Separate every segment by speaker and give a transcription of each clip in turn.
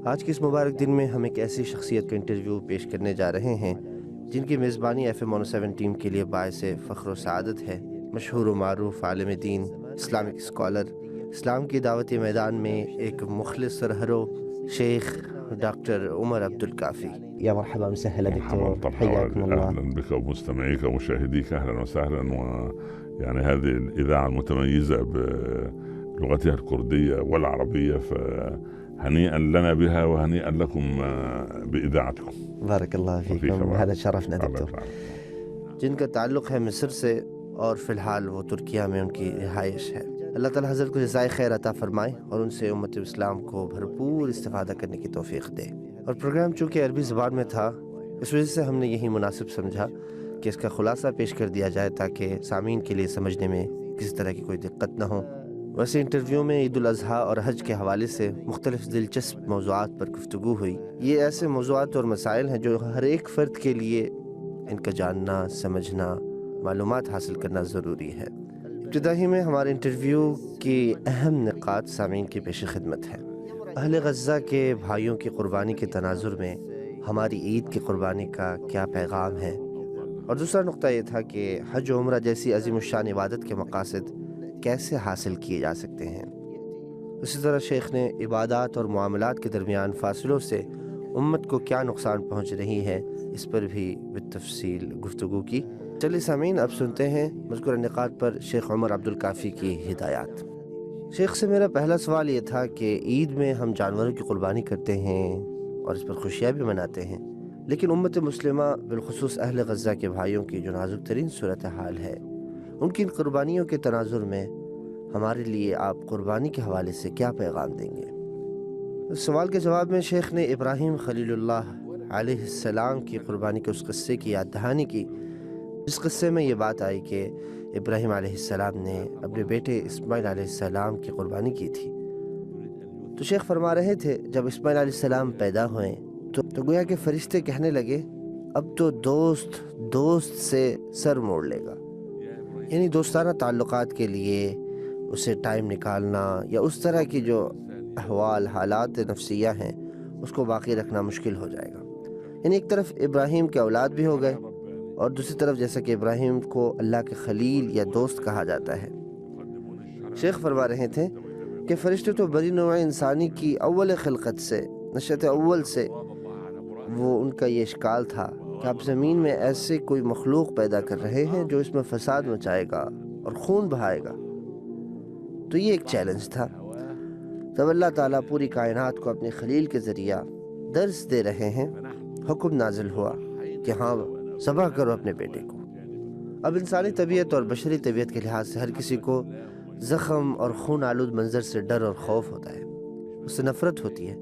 Speaker 1: آج کے اس مبارک دن میں ہم ایک ایسی شخصیت کا انٹرویو پیش کرنے جا رہے ہیں جن کی میزبانی FM 107 ٹیم کے لیے باعث فخر و سعادت ہے۔ مشہور و معروف عالم دین، اسلامک اسکالر، اسلام کی دعوتی میدان میں ایک مخلص سرہرو، شیخ ڈاکٹر عمر عبدالکافی۔
Speaker 2: يا مرحبا وسهلا دكتور،
Speaker 3: مرحبا
Speaker 2: حياكم الله.
Speaker 3: أهلا بك ومستمعيك ومشاهديك، أهلا وسهلا. ويعني هذه الإذاعة المتميزة بلغتها الكردية والعربية، فهنيئا لنا بها وهنيئا لكم بإذاعتكم.
Speaker 2: بارك الله فيكم، هذا شرفنا دكتور.
Speaker 1: جن کا تعلق ہے مصر سے اور فی الحال وہ ترکیہ میں ان کی رہائش ہے۔ اللہ تعالیٰ حضرت کو جزائے خیر عطا فرمائے اور ان سے امت اسلام کو بھرپور استفادہ کرنے کی توفیق دے۔ اور پروگرام چونکہ عربی زبان میں تھا، اس وجہ سے ہم نے یہی مناسب سمجھا کہ اس کا خلاصہ پیش کر دیا جائے تاکہ سامعین کے لیے سمجھنے میں کسی طرح کی کوئی دقت نہ ہو۔ ویسے انٹرویو میں عید الاضحیٰ اور حج کے حوالے سے مختلف دلچسپ موضوعات پر گفتگو ہوئی۔ یہ ایسے موضوعات اور مسائل ہیں جو ہر ایک فرد کے لیے ان کا جاننا، سمجھنا، معلومات حاصل کرنا ضروری ہے۔ ابتدا ہی میں ہمارے انٹرویو کی اہم نکات سامعین کی پیش خدمت ہے۔ اہل غزہ کے بھائیوں کی قربانی کے تناظر میں ہماری عید کی قربانی کا کیا پیغام ہے، اور دوسرا نقطہ یہ تھا کہ حج و عمرہ جیسی عظیم الشان عبادت کے مقاصد کیسے حاصل کیے جا سکتے ہیں۔ اسی طرح شیخ نے عبادات اور معاملات کے درمیان فاصلوں سے امت کو کیا نقصان پہنچ رہی ہے، اس پر بھی بالتفصیل گفتگو کی۔ چلیے سامعین، اب سنتے ہیں مذکورہ نکات پر شیخ عمر عبدالکافی کی ہدایات۔ شیخ سے میرا پہلا سوال یہ تھا کہ عید میں ہم جانوروں کی قربانی کرتے ہیں اور اس پر خوشیاں بھی مناتے ہیں، لیکن امت مسلمہ بالخصوص اہل غزہ کے بھائیوں کی جو نازک ترین صورتحال ہے، ان کی قربانیوں کے تناظر میں ہمارے لیے آپ قربانی کے حوالے سے کیا پیغام دیں گے؟ اس سوال کے جواب میں شیخ نے ابراہیم خلیل اللہ علیہ السلام کی قربانی کے اس قصے کی یاد دہانی کی، جس قصے میں یہ بات آئی کہ ابراہیم علیہ السلام نے اپنے بیٹے اسماعیل علیہ السلام کی قربانی کی تھی۔ تو شیخ فرما رہے تھے جب اسماعیل علیہ السلام پیدا ہوئے تو گویا کہ فرشتے کہنے لگے اب تو دوست سے سر موڑ لے گا، یعنی دوستانہ تعلقات کے لیے اسے ٹائم نکالنا یا اس طرح کی جو احوال حالات نفسیہ ہیں اس کو باقی رکھنا مشکل ہو جائے گا۔ یعنی ایک طرف ابراہیم کے اولاد بھی ہو گئے اور دوسری طرف جیسا کہ ابراہیم کو اللہ کے خلیل یا دوست کہا جاتا ہے۔ شیخ فرما رہے تھے کہ فرشتے تو بڑی نوع انسانی کی اول خلقت سے، نشأت اول سے وہ ان کا یہ اشکال تھا کہ آپ زمین میں ایسے کوئی مخلوق پیدا کر رہے ہیں جو اس میں فساد مچائے گا اور خون بہائے گا۔ تو یہ ایک چیلنج تھا۔ تب اللہ تعالیٰ پوری کائنات کو اپنے خلیل کے ذریعہ درس دے رہے ہیں، حکم نازل ہوا کہ ہاں ذبح کرو اپنے بیٹے کو۔ اب انسانی طبیعت اور بشری طبیعت کے لحاظ سے ہر کسی کو زخم اور خون آلود منظر سے ڈر اور خوف ہوتا ہے، اس سے نفرت ہوتی ہے،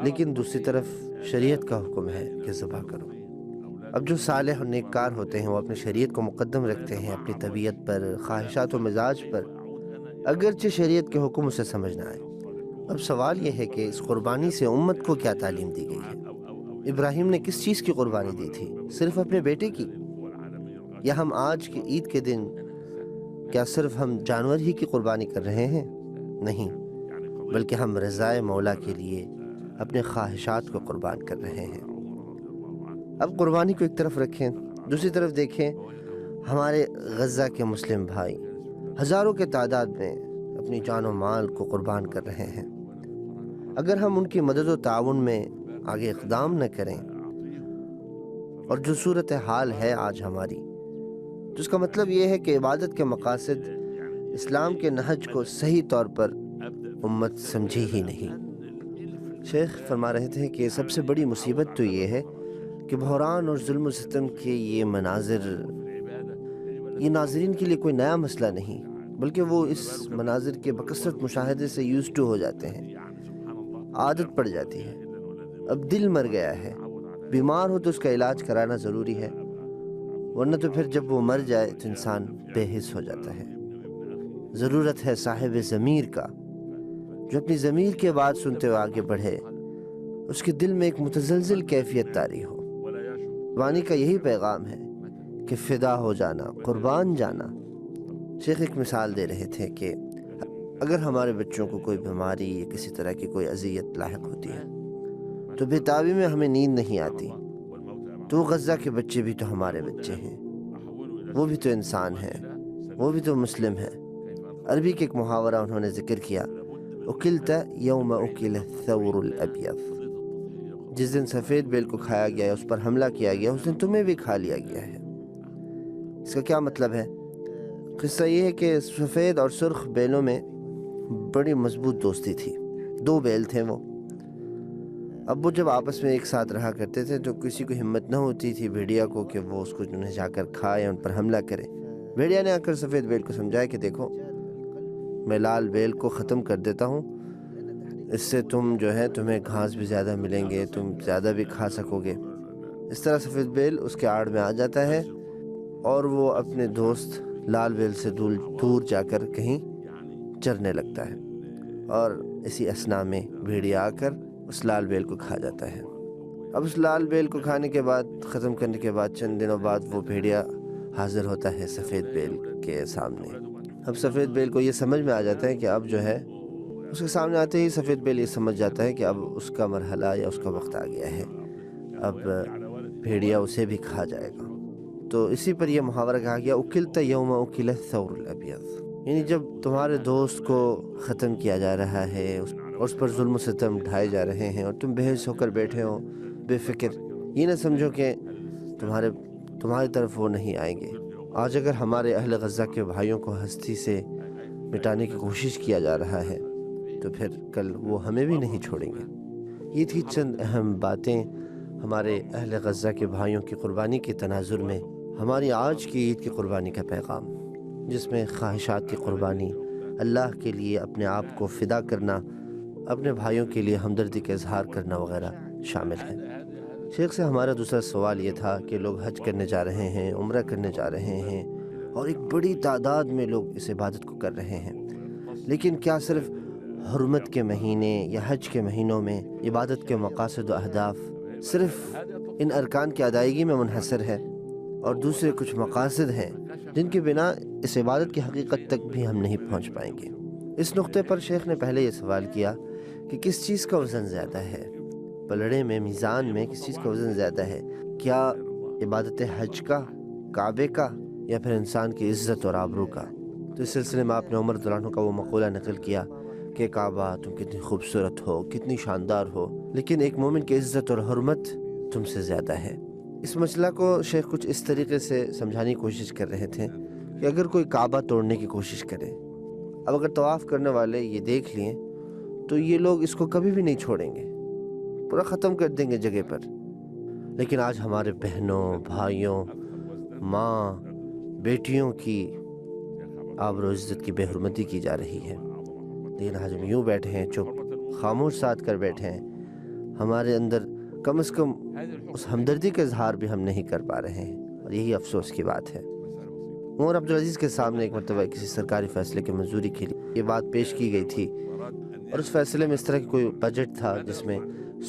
Speaker 1: لیکن دوسری طرف شریعت کا حکم ہے کہ ذبح کرو۔ اب جو صالح اور نیککار ہوتے ہیں وہ اپنی شریعت کو مقدم رکھتے ہیں اپنی طبیعت پر، خواہشات و مزاج پر، اگرچہ شریعت کے حکم اسے سمجھ نہ آئے۔ اب سوال یہ ہے کہ اس قربانی سے امت کو کیا تعلیم دی گئی ہے؟ ابراہیم نے کس چیز کی قربانی دی تھی؟ صرف اپنے بیٹے کی؟ یا ہم آج کی عید کے دن کیا صرف ہم جانور ہی کی قربانی کر رہے ہیں؟ نہیں، بلکہ ہم رضائے مولا کے لیے اپنے خواہشات کو قربان کر رہے ہیں۔ اب قربانی کو ایک طرف رکھیں، دوسری طرف دیکھیں ہمارے غزہ کے مسلم بھائی ہزاروں کے تعداد میں اپنی جان و مال کو قربان کر رہے ہیں۔ اگر ہم ان کی مدد و تعاون میں آگے اقدام نہ کریں، اور جو صورتحال ہے آج ہماری، تو اس کا مطلب یہ ہے کہ عبادت کے مقاصد اسلام کے نہج کو صحیح طور پر امت سمجھی ہی نہیں۔ شیخ فرما رہے تھے کہ سب سے بڑی مصیبت تو یہ ہے کہ بحران اور ظلم و ستم کے یہ مناظر، یہ ناظرین کے لیے کوئی نیا مسئلہ نہیں، بلکہ وہ اس مناظر کے بکثرت مشاہدے سے یوزڈ ٹو ہو جاتے ہیں، عادت پڑ جاتی ہے۔ اب دل مر گیا ہے، بیمار ہو تو اس کا علاج کرانا ضروری ہے، ورنہ تو پھر جب وہ مر جائے تو انسان بے حس ہو جاتا ہے۔ ضرورت ہے صاحب ضمیر کا، جو اپنی ضمیر کے بات سنتے ہوئے آگے بڑھے، اس کے دل میں ایک متزلزل کیفیت طاری ہو۔ وانی کا یہی پیغام ہے کہ فدا ہو جانا، قربان جانا۔ شیخ ایک مثال دے رہے تھے کہ اگر ہمارے بچوں کو کوئی بیماری یا کسی طرح کی کوئی اذیت لاحق ہوتی ہے تو بےتابی میں ہمیں نیند نہیں آتی، تو غزہ کے بچے بھی تو ہمارے بچے ہیں، وہ بھی تو انسان ہیں، وہ بھی تو مسلم ہیں۔ عربی کے ایک محاورہ انہوں نے ذکر کیا، اکلت یوم اکل الثور الابیض، جس دن سفید بیل کو کھایا گیا ہے، اس پر حملہ کیا گیا، اس دن تمہیں بھی کھا لیا گیا ہے۔ اس کا کیا مطلب ہے؟ قصہ یہ ہے کہ سفید اور سرخ بیلوں میں بڑی مضبوط دوستی تھی، 2 بیل تھے وہ۔ اب وہ جب آپس میں ایک ساتھ رہا کرتے تھے تو کسی کو ہمت نہ ہوتی تھی بھیڑیا کو کہ وہ اس کو انہیں جا کر کھائے، ان پر حملہ کرے۔ بھیڑیا نے آ کر سفید بیل کو سمجھایا کہ دیکھو، میں لال بیل کو ختم کر دیتا ہوں، اس سے تم جو ہے تمہیں گھاس بھی زیادہ ملیں گے، تم زیادہ بھی کھا سکو گے۔ اس طرح سفید بیل اس کے آڑ میں آ جاتا ہے اور وہ اپنے دوست لال بیل سے دور جا کر کہیں چرنے لگتا ہے، اور اسی اثنا میں بھیڑیا آ کر اس لال بیل کو کھا جاتا ہے۔ اب اس لال بیل کو کھانے کے بعد، ختم کرنے کے بعد، چند دنوں بعد وہ بھیڑیا حاضر ہوتا ہے سفید بیل کے سامنے۔ اب سفید بیل کو یہ سمجھ میں آ جاتا ہے کہ اب جو ہے، اس کے سامنے آتے ہی سفید بیل یہ سمجھ جاتا ہے کہ اب اس کا مرحلہ یا اس کا وقت آ گیا ہے، اب بھیڑیا اسے بھی کھا جائے گا۔ تو اسی پر یہ محاورہ کہا گیا، اکلت یوم اکل الثور الابیض، یعنی جب تمہارے دوست کو ختم کیا جا رہا ہے، اس پر ظلم و ستم ڈھائے جا رہے ہیں، اور تم بے ہوش ہو کر بیٹھے ہو بے فکر، یہ نہ سمجھو کہ تمہاری طرف وہ نہیں آئیں گے۔ آج اگر ہمارے اہل غزہ کے بھائیوں کو ہستی سے مٹانے کی کوشش کیا جا رہا ہے تو پھر کل وہ ہمیں بھی نہیں چھوڑیں گے۔ یہ تھی چند اہم باتیں ہمارے اہل غزہ کے بھائیوں کی قربانی کے تناظر میں ہماری آج کی عید کی قربانی کا پیغام، جس میں خواہشات کی قربانی، اللہ کے لیے اپنے آپ کو فدا کرنا، اپنے بھائیوں کے لیے ہمدردی کا اظہار کرنا وغیرہ شامل ہے۔ شیخ سے ہمارا دوسرا سوال یہ تھا کہ لوگ حج کرنے جا رہے ہیں، عمرہ کرنے جا رہے ہیں، اور ایک بڑی تعداد میں لوگ اس عبادت کو کر رہے ہیں، لیکن کیا صرف حرمت کے مہینے یا حج کے مہینوں میں عبادت کے مقاصد و اہداف صرف ان ارکان کی ادائیگی میں منحصر ہے، اور دوسرے کچھ مقاصد ہیں جن کے بنا اس عبادت کی حقیقت تک بھی ہم نہیں پہنچ پائیں گے؟ اس نقطے پر شیخ نے پہلے یہ سوال کیا کہ کس چیز کا وزن زیادہ ہے، پلڑے میں، میزان میں کس چیز کا وزن زیادہ ہے؟ کیا عبادت حج کا، کعبے کا، یا پھر انسان کی عزت اور آبرو کا؟ تو اس سلسلے میں آپ نے عمر رضی اللہ عنہ کا وہ مقولہ نقل کیا کہ کعبہ تم کتنی خوبصورت ہو، کتنی شاندار ہو، لیکن ایک مومن کی عزت اور حرمت تم سے زیادہ ہے۔ اس مسئلہ کو شیخ کچھ اس طریقے سے سمجھانے کی کوشش کر رہے تھے کہ اگر کوئی کعبہ توڑنے کی کوشش کرے، اب اگر طواف کرنے والے یہ دیکھ لیں تو یہ لوگ اس کو کبھی بھی نہیں چھوڑیں گے، پورا ختم کر دیں گے جگہ پر۔ لیکن آج ہمارے بہنوں، بھائیوں، ماں، بیٹیوں کی آبرو عزت کی بے حرمتی کی جا رہی ہے، لیکن آج ہم یوں بیٹھے ہیں، چپ خاموش ساتھ کر بیٹھے ہیں، ہمارے اندر کم از کم اس ہمدردی کا اظہار بھی ہم نہیں کر پا رہے ہیں، اور یہی افسوس کی بات ہے۔ عمر عبدالعزیز کے سامنے ایک مرتبہ کسی سرکاری فیصلے کی منظوری کے لیے یہ بات پیش کی گئی تھی، اور اس فیصلے میں اس طرح کی کوئی بجٹ تھا جس میں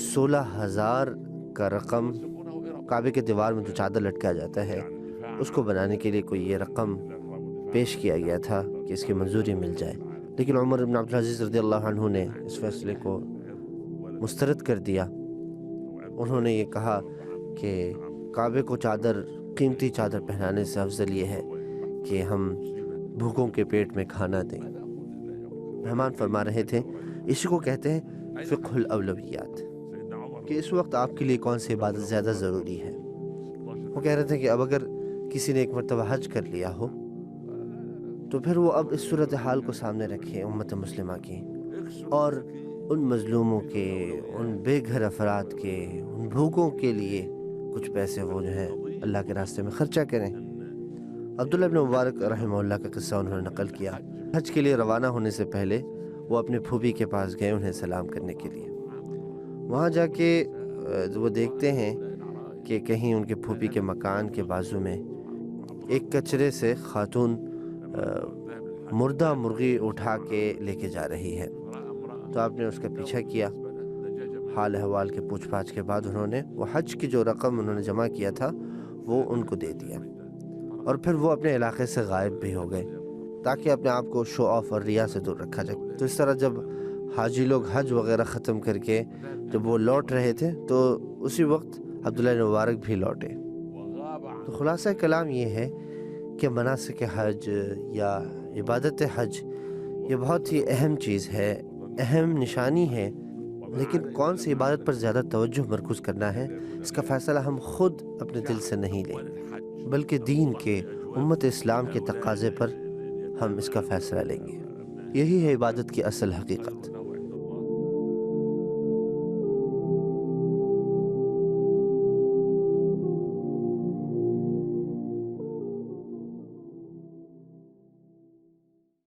Speaker 1: 16,000 کا رقم، کعبے کے دیوار میں جو چادر لٹکایا جاتا ہے اس کو بنانے کے لیے کوئی یہ رقم پیش کیا گیا تھا کہ اس کی منظوری مل جائے، لیکن عمر بن عبدالعزیز رضی اللہ عنہ نے اس فیصلے کو مسترد کر دیا۔ انہوں نے یہ کہا کہ کعبے کو چادر، قیمتی چادر پہنانے سے افضل یہ ہے کہ ہم بھوکوں کے پیٹ میں کھانا دیں۔ مہمان فرما رہے تھے، اسی کو کہتے ہیں فقہ الاولویات، کہ اس وقت آپ کے لیے کون سی عبادت زیادہ ضروری ہے۔ وہ کہہ رہے تھے کہ اب اگر کسی نے ایک مرتبہ حج کر لیا ہو تو پھر وہ اب اس صورتحال کو سامنے رکھے امت مسلمہ کی، اور ان مظلوموں کے، ان بے گھر افراد کے، ان بھوکوں کے لیے کچھ پیسے وہ جو ہے اللہ کے راستے میں خرچہ کریں۔ عبداللہ بن مبارک رحمہ اللہ کا قصہ انہوں نے نقل کیا، حج کے لیے روانہ ہونے سے پہلے وہ اپنے پھوپھی کے پاس گئے انہیں سلام کرنے کے لیے۔ وہاں جا کے وہ دیکھتے ہیں کہ کہیں ان کے پھوپھی کے مکان کے بازو میں ایک کچرے سے خاتون مردہ مرغی اٹھا کے لے کے جا رہی ہے۔ تو آپ نے اس کا پیچھا کیا، حال احوال کے پوچھ پاچھ کے بعد انہوں نے وہ حج کی جو رقم انہوں نے جمع کیا تھا وہ ان کو دے دیا، اور پھر وہ اپنے علاقے سے غائب بھی ہو گئے تاکہ اپنے آپ کو شو آف اور ریا سے دور رکھا جائے۔ تو اس طرح جب حاجی لوگ حج وغیرہ ختم کر کے جب وہ لوٹ رہے تھے تو اسی وقت عبداللہ بن مبارک بھی لوٹے۔ تو خلاصہ کلام یہ ہے کہ مناسک حج یا عبادت حج یہ بہت ہی اہم چیز ہے، اہم نشانی ہے، لیکن کون سی عبادت پر زیادہ توجہ مرکوز کرنا ہے اس کا فیصلہ ہم خود اپنے دل سے نہیں لیں، بلکہ دین کے، امت اسلام کے تقاضے پر ہم اس کا فیصلہ لیں گے۔ یہی ہے عبادت کی اصل حقیقت۔